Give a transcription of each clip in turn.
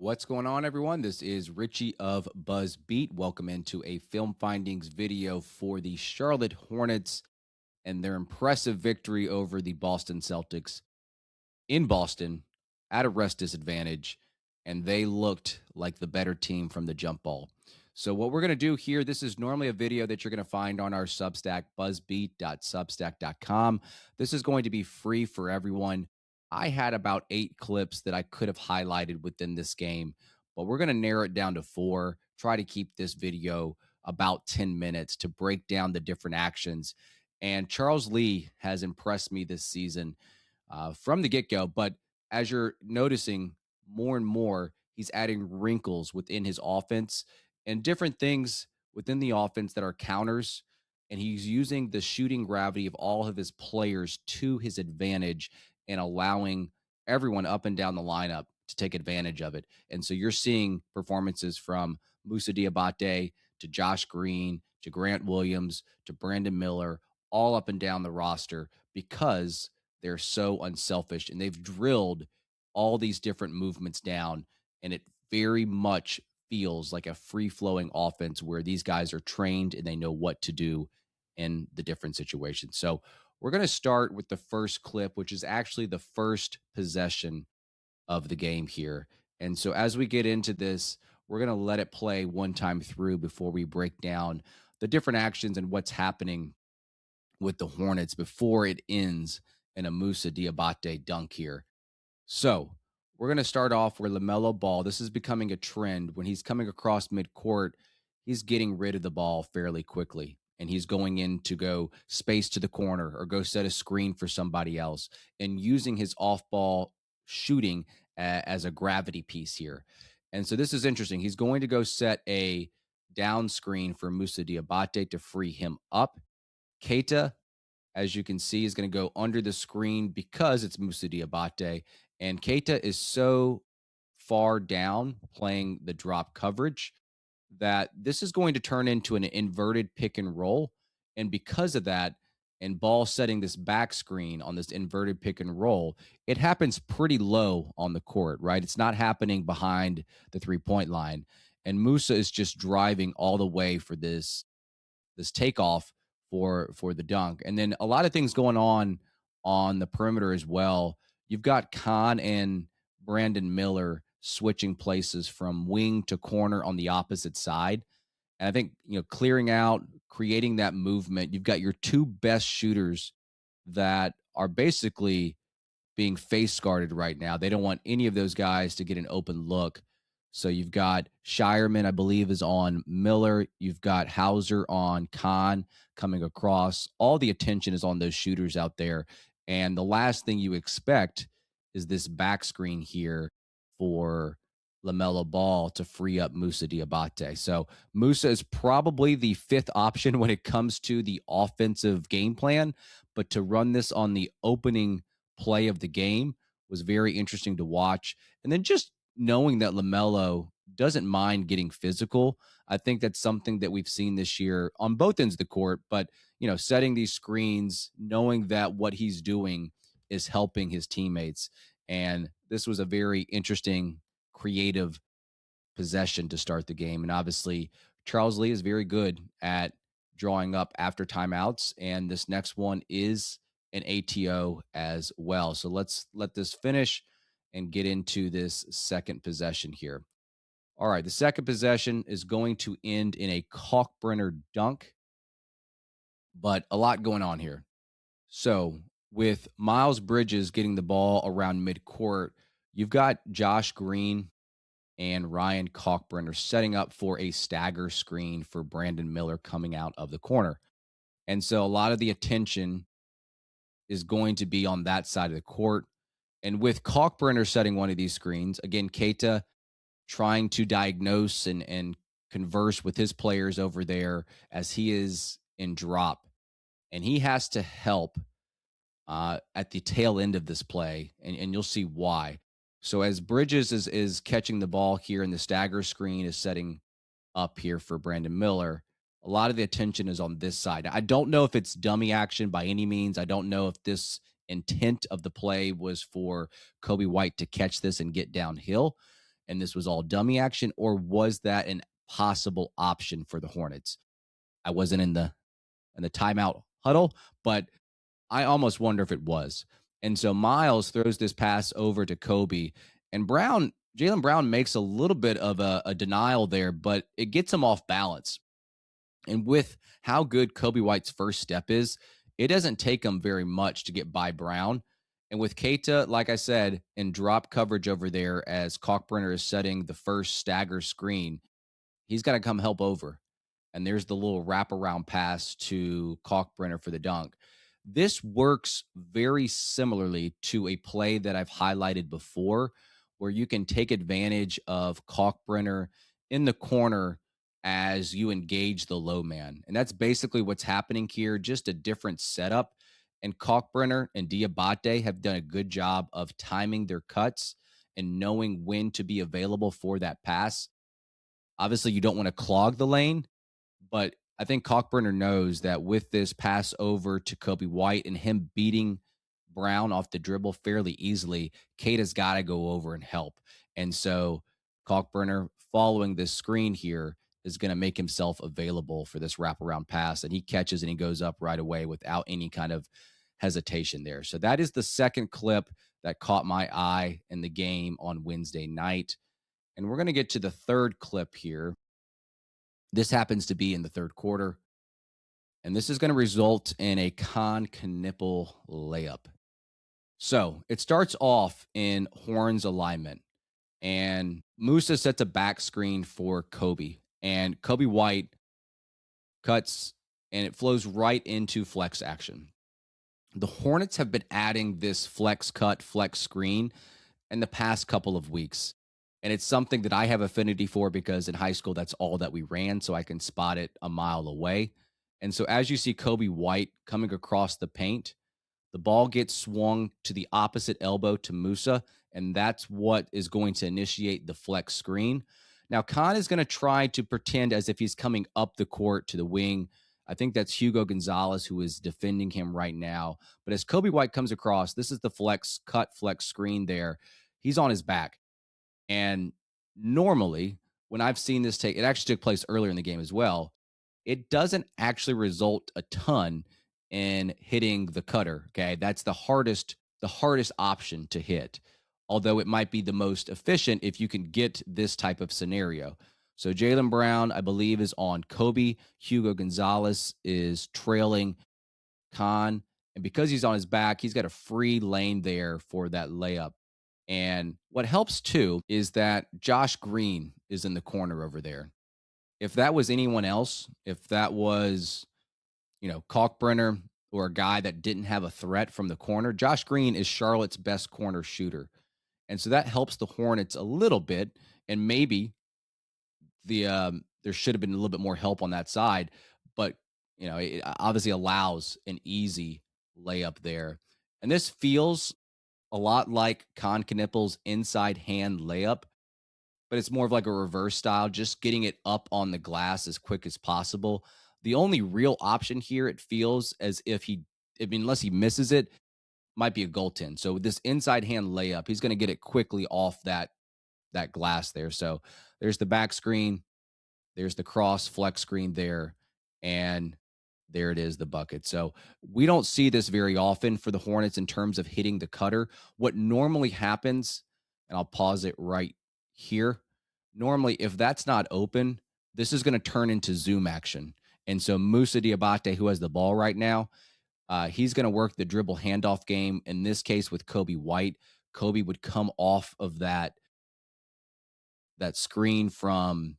What's going on, everyone? This is Richie of BuzzBeat. Welcome into a film findings video for the Charlotte Hornets and their impressive victory over the Boston Celtics in Boston at a rest disadvantage. And they looked like the better team from the jump ball. So, what we're going to do here, this is normally a video that you're going to find on our Substack, buzzbeat.substack.com. This is going to be free for everyone. I had about 8 clips that I could have highlighted within this game, but we're going to narrow it down to 4, try to keep this video about 10 minutes to break down the different actions. And Charles Lee has impressed me this season from the get go. But as you're noticing more and more, he's adding wrinkles within his offense and different things within the offense that are counters. And he's using the shooting gravity of all of his players to his advantage and allowing everyone up and down the lineup to take advantage of it. And so you're seeing performances from Musa Diabate to Josh Green to Grant Williams to Brandon Miller, all up and down the roster because they're so unselfish and they've drilled all these different movements down. And it very much feels like a free flowing offense where these guys are trained and they know what to do in the different situations. So we're going to start with the first clip, which is actually the first possession of the game here. And so as we get into this, we're going to let it play one time through before we break down the different actions and what's happening with the Hornets before it ends in a Musa Diabate dunk here. So we're going to start off where LaMelo Ball, this is becoming a trend. When he's coming across midcourt, he's getting rid of the ball fairly quickly. And he's going in to go space to the corner or go set a screen for somebody else and using his off ball shooting as a gravity piece here. And so this is interesting. He's going to go set a down screen for Musa Diabate to free him up. Keita, as you can see, is going to go under the screen because it's Musa Diabate. And Keita is so far down playing the drop coverage that this is going to turn into an inverted pick and roll. And because of that, and Ball setting this back screen on this inverted pick and roll, it happens pretty low on the court, right? It's not happening behind the 3-point line. And Musa is just driving all the way for this takeoff for the dunk. And then a lot of things going on the perimeter as well. You've got Khan and Brandon Miller switching places from wing to corner on the opposite side. And I think, clearing out, creating that movement, you've got your two best shooters that are basically being face guarded right now. They don't want any of those guys to get an open look. So you've got Shireman, I believe, is on Miller. You've got Hauser on Khan coming across. All the attention is on those shooters out there. And the last thing you expect is this back screen here for LaMelo Ball to free up Musa Diabate. So Musa is probably the fifth option when it comes to the offensive game plan. But to run this on the opening play of the game was very interesting to watch. And then just knowing that LaMelo doesn't mind getting physical. I think that's something that we've seen this year on both ends of the court, but setting these screens, knowing that what he's doing is helping his teammates. And this was a very interesting, creative possession to start the game. And obviously, Charles Lee is very good at drawing up after timeouts. And this next one is an ATO as well. So let's let this finish and get into this second possession here. All right, the second possession is going to end in a Kalkbrenner dunk, but a lot going on here. So with Miles Bridges getting the ball around midcourt, you've got Josh Green and Ryan Kalkbrenner setting up for a stagger screen for Brandon Miller coming out of the corner. And so a lot of the attention is going to be on that side of the court. And with Kalkbrenner setting one of these screens, again, Keita trying to diagnose and converse with his players over there as he is in drop. And he has to help at the tail end of this play, and you'll see why. So as Bridges is catching the ball here and the stagger screen is setting up here for Brandon Miller, a lot of the attention is on this side. I don't know if it's dummy action by any means. I don't know if this intent of the play was for Kobe White to catch this and get downhill. and this was all dummy action, or was that an possible option for the Hornets? I wasn't in the timeout huddle, but I almost wonder if it was. And so Miles throws this pass over to Kobe, and Jalen Brown makes a little bit of a denial there, but it gets him off balance. And with how good Kobe White's first step is, it doesn't take him very much to get by Brown. And with Keita, like I said, in drop coverage over there as Kalkbrenner is setting the first stagger screen, he's got to come help over. And there's the little wraparound pass to Kalkbrenner for the dunk. This works very similarly to a play that I've highlighted before, where you can take advantage of Kalkbrenner in the corner as you engage the low man. And that's basically what's happening here, just a different setup. And Kalkbrenner and Diabate have done a good job of timing their cuts and knowing when to be available for that pass. Obviously, you don't want to clog the lane, but I think Kalkbrenner knows that with this pass over to Kobe White and him beating Brown off the dribble fairly easily, Keita's got to go over and help. And so Kalkbrenner, following this screen here, is going to make himself available for this wraparound pass. And he catches and he goes up right away without any kind of hesitation there. So that is the second clip that caught my eye in the game on Wednesday night. And we're going to get to the third clip here. This happens to be in the third quarter. And this is going to result in a Con Knipple layup. So it starts off in Horn's alignment. And Musa sets a back screen for Kobe. And Kobe White cuts, and it flows right into flex action. The Hornets have been adding this flex cut, flex screen in the past couple of weeks. And it's something that I have affinity for because in high school, that's all that we ran. So I can spot it a mile away. And so as you see Kobe White coming across the paint, the ball gets swung to the opposite elbow to Musa. And that's what is going to initiate the flex screen. Now, Khan is going to try to pretend as if he's coming up the court to the wing. I think that's Hugo Gonzalez who is defending him right now. But as Kobe White comes across, this is the flex cut, flex screen there. He's on his back. And normally, when I've seen this take, it actually took place earlier in the game as well. It doesn't actually result a ton in hitting the cutter. Okay. That's the hardest option to hit, although it might be the most efficient if you can get this type of scenario. So Jalen Brown, I believe, is on Kobe. Hugo Gonzalez is trailing Khan. And because he's on his back, he's got a free lane there for that layup. And what helps too is that Josh Green is in the corner over there. If that was anyone else, if that was, Kalkbrenner or a guy that didn't have a threat from the corner, Josh Green is Charlotte's best corner shooter. And so that helps the Hornets a little bit. And maybe there should have been a little bit more help on that side, but it obviously allows an easy layup there. And this feels a lot like Con Knipple's inside hand layup, but it's more of like a reverse style, just getting it up on the glass as quick as possible. The only real option here, it feels as if unless he misses it, might be a goaltend. So with this inside hand layup, he's going to get it quickly off that glass there. So there's the back screen, there's the cross flex screen there, and there it is, the bucket. So we don't see this very often for the Hornets in terms of hitting the cutter. What normally happens, and I'll pause it right here. Normally, if that's not open, this is going to turn into zoom action. And so Musa Diabate, who has the ball right now, he's going to work the dribble handoff game. In this case with Kobe White, Kobe would come off of that screen from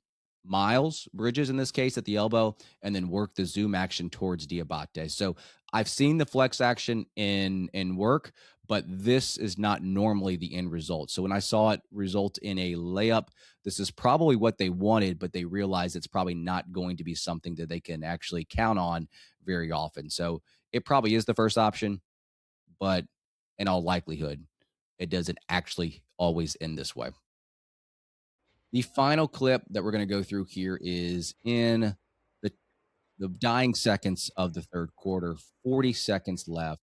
Miles Bridges in this case at the elbow, and then work the zoom action towards Diabate. So I've seen the flex action in work, but this is not normally the end result. So when I saw it result in a layup, this is probably what they wanted, but they realize it's probably not going to be something that they can actually count on very often. So it probably is the first option, but in all likelihood, it doesn't actually always end this way. The final clip that we're going to go through here is in the dying seconds of the third quarter, 40 seconds left.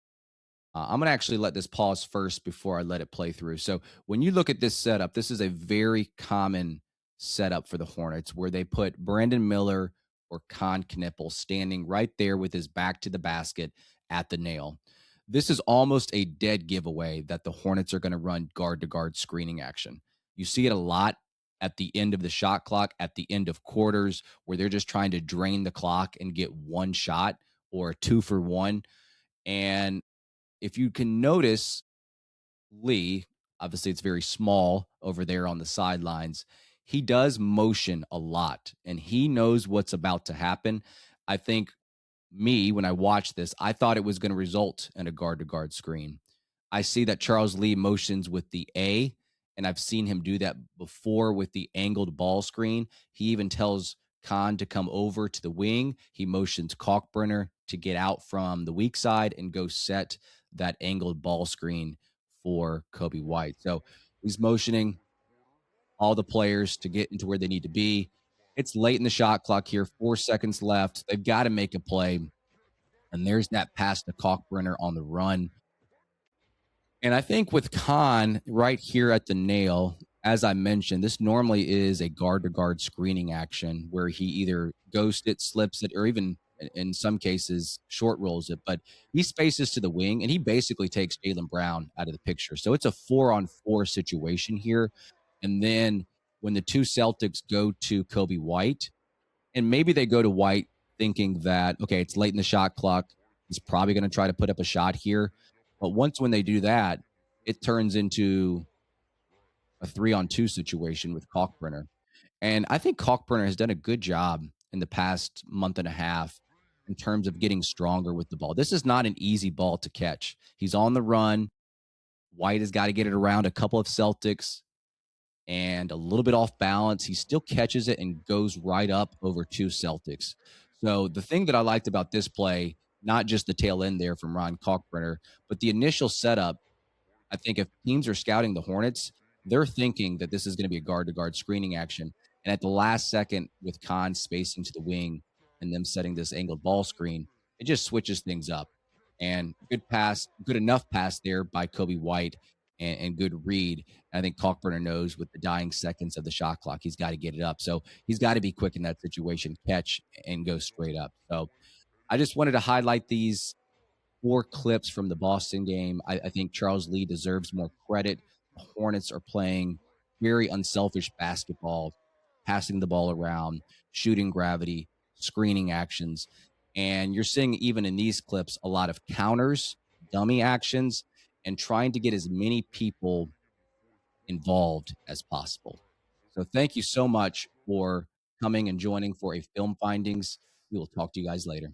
I'm going to actually let this pause first before I let it play through. So, when you look at this setup, this is a very common setup for the Hornets where they put Brandon Miller or Con Knippel standing right there with his back to the basket at the nail. This is almost a dead giveaway that the Hornets are going to run guard to guard screening action. You see it a lot at the end of the shot clock, at the end of quarters, where they're just trying to drain the clock and get one shot or a 2 for 1. And if you can notice, Lee, obviously it's very small over there on the sidelines. He does motion a lot and he knows what's about to happen. I think when I watched this, I thought it was going to result in a guard to guard screen. I see that Charles Lee motions with the A, and I've seen him do that before with the angled ball screen. He even tells Khan to come over to the wing. He motions Kalkbrenner to get out from the weak side and go set that angled ball screen for Kobe White. So he's motioning all the players to get into where they need to be. It's late in the shot clock here, 4 seconds left. They've got to make a play. And there's that pass to Kalkbrenner on the run. And I think with Khan right here at the nail, as I mentioned, this normally is a guard to guard screening action where he either ghosts it, slips it, or even in some cases short rolls it. But he spaces to the wing and he basically takes Jaylen Brown out of the picture. So it's a 4-on-4 situation here. And then when the two Celtics go to Kobe White, and maybe they go to White thinking that, okay, it's late in the shot clock. He's probably going to try to put up a shot here. But once when they do that, it turns into a 3-on-2 situation with Kalkbrenner. And I think Kalkbrenner has done a good job in the past month and a half in terms of getting stronger with the ball. This is not an easy ball to catch. He's on the run. White has got to get it around a couple of Celtics and a little bit off balance. He still catches it and goes right up over two Celtics. So the thing that I liked about this play, not just the tail end there from Ron Kalkbrenner, but the initial setup, I think if teams are scouting the Hornets, they're thinking that this is going to be a guard to guard screening action. And at the last second, with Khan spacing to the wing and them setting this angled ball screen, it just switches things up. And good pass, good enough pass there by Kobe White and good read. And I think Kalkbrenner knows with the dying seconds of the shot clock, he's got to get it up. So he's got to be quick in that situation, catch and go straight up. So I just wanted to highlight these 4 clips from the Boston game. I think Charles Lee deserves more credit. The Hornets are playing very unselfish basketball, passing the ball around, shooting gravity, screening actions. And you're seeing even in these clips a lot of counters, dummy actions, and trying to get as many people involved as possible. So thank you so much for coming and joining for a film findings. We will talk to you guys later.